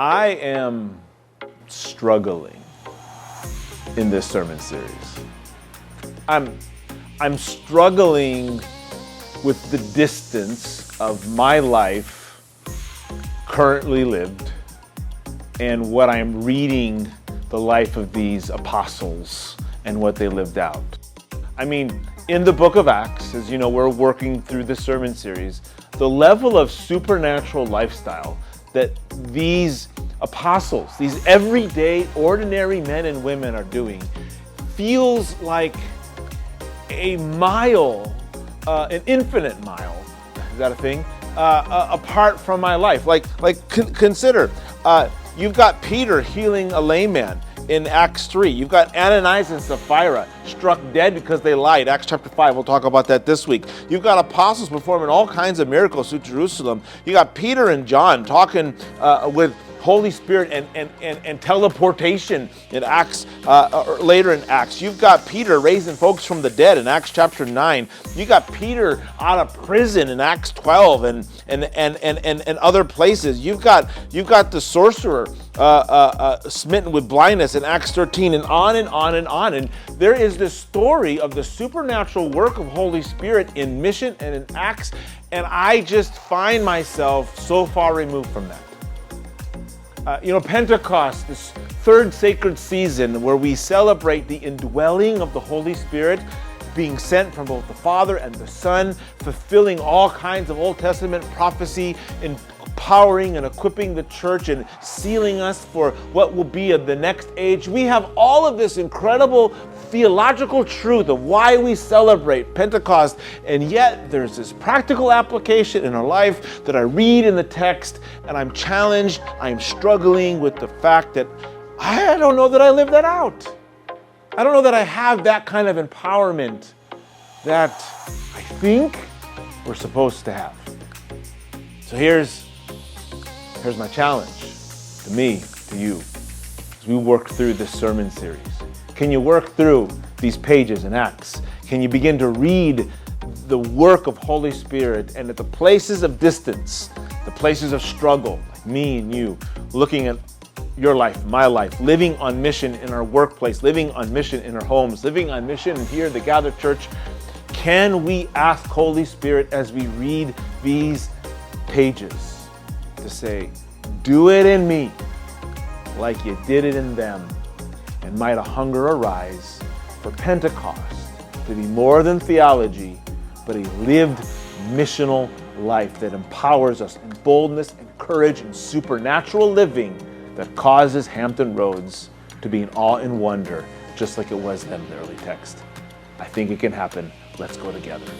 I am struggling in this sermon series. I'm struggling with the distance of my life currently lived and what I'm reading the life of these apostles and what they lived out. I mean, in the book of Acts, as you know, we're working through this sermon series, the level of supernatural lifestyle that these apostles, these everyday, ordinary men and women are doing, feels like a mile, an infinite mile, is that a thing? Apart from my life. Consider, you've got Peter healing a lame man in Acts 3. You've got Ananias and Sapphira struck dead because they lied. Acts chapter 5, we'll talk about that this week. You've got apostles performing all kinds of miracles through Jerusalem. You got Peter and John talking with Holy Spirit and teleportation in Acts, or later in Acts. You've got Peter raising folks from the dead in Acts chapter 9. You got Peter out of prison in Acts 12 and other places. You've got the sorcerer smitten with blindness in Acts 13, and on and on and on. And there is this story of the supernatural work of Holy Spirit in mission and in Acts, and I just find myself so far removed from that. Pentecost, this third sacred season where we celebrate the indwelling of the Holy Spirit being sent from both the Father and the Son, fulfilling all kinds of Old Testament prophecy, empowering and equipping the church and sealing us for what will be of the next age. We have all of this incredible theological truth of why we celebrate Pentecost, and yet there's this practical application in our life that I read in the text, and I'm challenged, I'm struggling with the fact that I don't know that I live that out. I don't know that I have that kind of empowerment that I think we're supposed to have. So here's my challenge to me, to you, as we work through this sermon series. Can you work through these pages in Acts? Can you begin to read the work of Holy Spirit, and at the places of distance, the places of struggle, like me and you, looking at your life, my life, living on mission in our workplace, living on mission in our homes, living on mission here at the Gathered Church, can we ask Holy Spirit as we read these pages to say, do it in me like you did it in them, and might a hunger arise for Pentecost to be more than theology, but a lived missional life that empowers us in boldness and courage and supernatural living that causes Hampton Roads to be in awe and wonder, just like it was then in the early text. I think it can happen. Let's go together.